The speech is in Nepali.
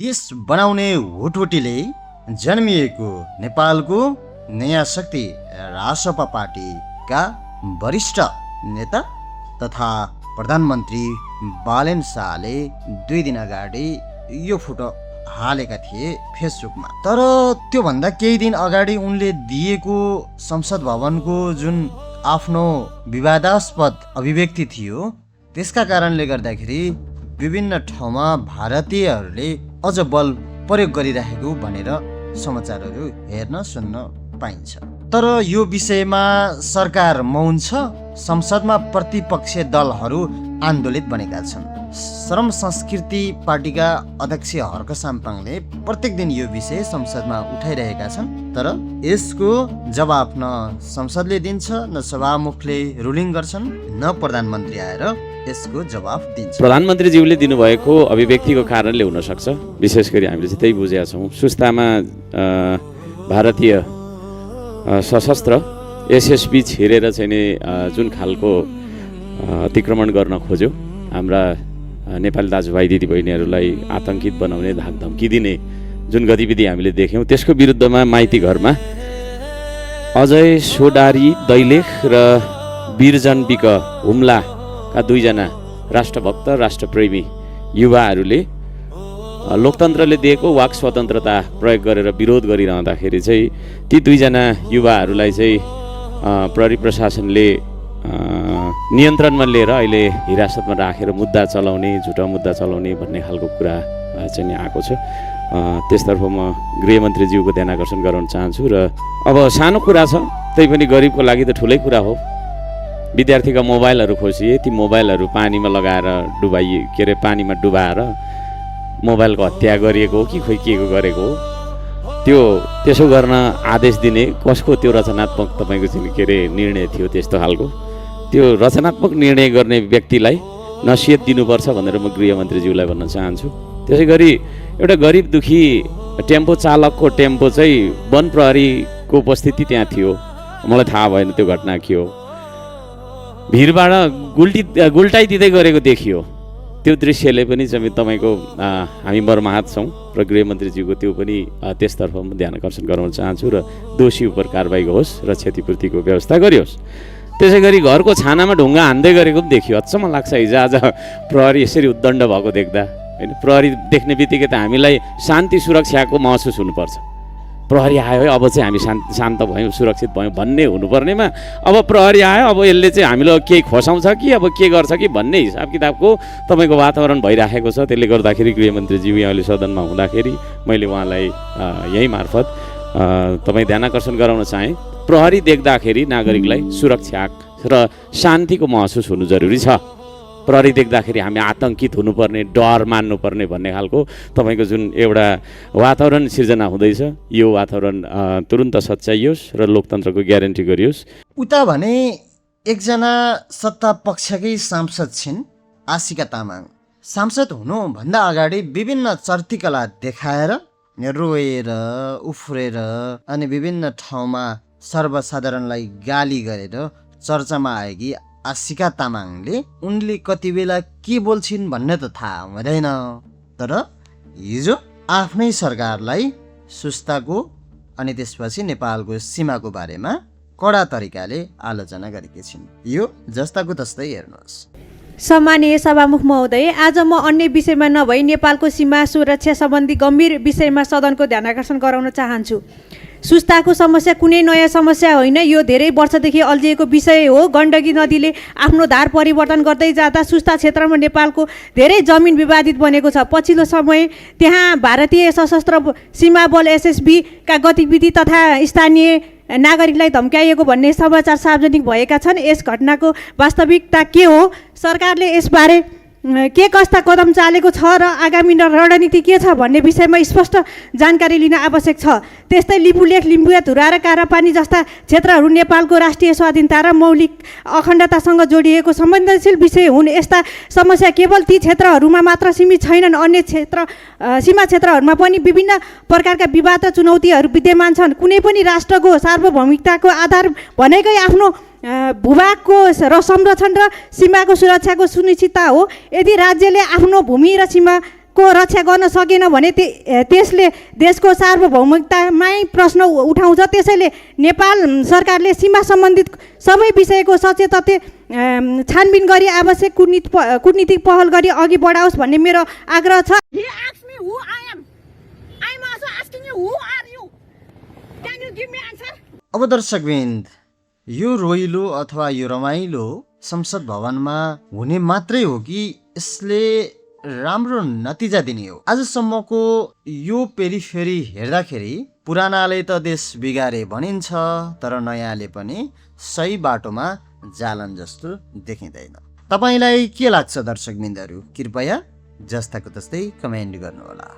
देश बनाउने हुटहुटीले जन्मिएको नेपालको नयाँ शक्ति रासपा पार्टीका वरिष्ठ नेता तथा प्रधानमन्त्री बालेन शाहले 2 दिन अगाडि यो फोटो हालेका थिए फेसबुकमा। तर त्योभन्दा केही दिन अगाडि उनले दिएको संसद भवनको जुन आफ्नो विवादास्पद अभिव्यक्ति थियो त्यसका कारणले गर्दाखेरि विभिन्न ठाउँमा भारतीयहरूले अझ बल प्रयोग गरिरहेको भनेर समाचारहरू हेर्न सुन्न पाइन्छ। तर यो विषयमा सरकार मौन छ। संसदमा प्रतिपक्षीय दलहरू आन्दोलित बनेका छन्। श्रम संस्कृति पार्टीका अध्यक्ष हर्क साम्पाङले प्रत्येक दिन यो विषय संसदमा उठाइरहेका छन्। तर यसको जवाफ न संसदले दिन्छ, न सभामुखले रुलिङ गर्छन्, न प्रधानमन्त्री आएर यसको जवाफ दिन्छ। प्रधानमन्त्रीज्यूले दिनुभएको अभिव्यक्तिको कारणले हुन सक्छ। विशेष गरी हामीले चाहिँ त्यही बुझेका छौँ। सुस्तामा भारतीय सशस्त्र एसएसबी छिरेर चाहिँ नि जुन खालको अतिक्रमण गर्न खोज्यो, हाम्रा नेपाली दाजुभाइ दिदीबहिनीहरूलाई आतंकित बनाउने, धाकधम्की दिने जुन गतिविधि हामीले देख्यौँ, त्यसको विरुद्धमा माइती घरमा अजय सोडारी दैलेख र वीरजन विक हुम्लाका 2 जना राष्ट्रभक्त राष्ट्रप्रेमी युवाहरूले लोकतन्त्रले दिएको वाक स्वतन्त्रता प्रयोग गरेर विरोध गरिरहँदाखेरि चाहिँ ती 2 जना युवाहरूलाई चाहिँ प्रहरी प्रशासनले नियन्त्रणमा लिएर अहिले हिरासतमा राखेर मुद्दा चलाउने, झुटा मुद्दा चलाउने भन्ने खालको कुरा चाहिँ आएको छ। त्यसतर्फ म गृहमन्त्रीज्यूको ध्यान आकर्षण गराउन चाहन्छु। र अब सानो कुरा छ, त्यही पनि गरिबको लागि त ठुलै कुरा हो। विद्यार्थीका मोबाइलहरू खोसिए, ती मोबाइलहरू पानीमा लगाएर पानीमा डुबाएर मोबाइलको हत्या गरिएको हो कि खोइ के गरेको हो, त्यसो गर्न आदेश दिने कसको त्यो रचनात्मक तपाईँको चाहिँ निर्णय थियो? त्यस्तो खालको त्यो रचनात्मक निर्णय गर्ने व्यक्तिलाई नसिहत दिनुपर्छ भनेर म गृहमन्त्रीज्यूलाई भन्न चाहन्छु। त्यसै गरी एउटा गरिब दुखी टेम्पो चालकको टेम्पो चाहिँ वन प्रहरीको उपस्थिति त्यहाँ थियो। मलाई थाहा भएन त्यो घटना के हो। भिरबाट गुल्टाइदिँदै गरेको देखियो। त्यो दृश्यले पनि चाहिँ तपाईँको हामी मर्माहत छौँ र गृहमन्त्रीज्यूको त्यो पनि त्यसतर्फ म ध्यान आकर्षण गराउन चाहन्छु र दोषी उप कारबाही होस् र क्षतिपूर्तिको व्यवस्था गरियोस्। त्यसै गरी घरको छानामा ढुङ्गा हान्दै गरेको पनि देखियो। अचम्म लाग्छ हिजो आज प्रहरी यसरी उद्दण्ड भएको देख्दा, होइन? प्रहरी देख्ने बित्तिकै त हामीलाई शान्ति सुरक्षाको महसुस हुनुपर्छ। प्रहरी आयो है, अब चाहिँ हामी शान्त भयौँ, सुरक्षित भयौँ भन्ने हुनुपर्नेमा अब प्रहरी आयो, अब यसले चाहिँ हामीलाई केही खोसाउँछ कि अब के गर्छ कि भन्ने हिसाब किताबको तपाईँको वातावरण भइराखेको छ। त्यसले गर्दाखेरि गृहमन्त्रीज्यू यहाँले सदनमा हुँदाखेरि मैले उहाँलाई यही मार्फत तपाईँ ध्यान आकर्षण गराउन चाहेँ। प्रहरी देख्दाखेरि नागरिकलाई सुरक्षा र शान्तिको महसुस हुनु जरुरी छ। प्रहरी देख्दाखेरि हामी आतंकित हुनुपर्ने, डर मान्नुपर्ने भन्ने खालको तपाईँको जुन एउटा वातावरण सिर्जना हुँदैछ, यो वातावरण तुरुन्त सच्याइयोस् र लोकतन्त्रको ग्यारेन्टी गरियोस्। उता भने एकजना सत्ता पक्षकै सांसद छिन् आशिका तामाङ। सांसद हुनुभन्दा अगाडि विभिन्न चर्तिकला देखाएर, रोएर, उफ्रेर अनि विभिन्न ठाउँमा सर्वसाधारणलाई गाली गरेर चर्चामा आएकी आशिका तामाङले उनले कति बेला के बोल्छिन् भन्ने त थाहा हुँदैन। तर हिजो आफ्नै सरकारलाई सुस्ताको अनि त्यसपछि नेपालको सीमाको बारेमा कडा तरिकाले आलोचना गरेकी छिन्। यो जस्ताको तस्तै हेर्नुहोस्। सम्मानीय सभामुख महोदय, आज म अन्य विषयमा नभई नेपालको सीमा सुरक्षा सम्बन्धी गम्भीर विषयमा सदनको ध्यान आकर्षण गराउन चाहन्छु। सुस्ताको समस्या कुनै नयाँ समस्या होइन, यो धेरै वर्षदेखि अल्झिएको विषय हो। गण्डकी नदीले आफ्नो धार परिवर्तन गर्दै जाँदा सुस्ता क्षेत्रमा नेपालको धेरै जमिन विवादित बनेको छ। पछिल्लो समय त्यहाँ भारतीय सशस्त्र सीमा बल एसएसबी का गतिविधि तथा स्थानीय नागरिकलाई धम्काइएको भन्ने समाचार सार्वजनिक भएका छन्। यस घटनाको वास्तविकता के हो? सरकारले यसबारे के कस्ता कदम चालेको छ र आगामी रणनीति के छ भन्ने विषयमा स्पष्ट जानकारी लिन आवश्यक छ। त्यस्तै लिपुलेख, लिम्बुया, धुरा र कारापानी जस्ता क्षेत्रहरू नेपालको राष्ट्रिय स्वाधीनता र मौलिक अखण्डतासँग जोडिएको संवेदनशील विषय हुन्। यस्ता समस्या केवल ती क्षेत्रहरूमा मात्र सीमित छैनन्, अन्य सीमा क्षेत्रहरूमा पनि विभिन्न प्रकारका विवाद र चुनौतीहरू विद्यमान छन्। कुनै पनि राष्ट्रको सार्वभौमिकताको आधार भनेकै आफ्नो भूभागको र संरक्षण र सीमाको सुरक्षाको सुनिश्चितता हो। यदि राज्यले आफ्नो भूमि र सीमाको को रक्षा गर्न सकेन भने त्यसले देशको सार्वभौमिकतामै प्रश्न उठाउँछ। त्यसैले नेपाल सरकारले सीमा सम्बन्धित सबै विषयको सचेतते छानबिन गरी आवश्यक कूटनीतिक पहल गरी अघि बढाओस् भन्ने मेरो आग्रह छ। He asked me who I am. I'm also asking you, who are you? Can you give me answer? अब दर्शकवृन्द, यो रोइलो अथवा यो रमाइलो संसद भवनमा हुने मात्रै हो कि यसले राम्रो नतिजा दिने हो? आजसम्मको यो पेरिफेरी हेर्दाखेरि पुरानाले त देश बिगारे भनिन्छ, तर नयाँले पनि सही बाटोमा जालन जस्तो देखिँदैन। तपाईलाई के लाग्छ दर्शकवृन्दहरू? कृपया जस्ताको तस्तै कमेन्ट गर्नुहोला।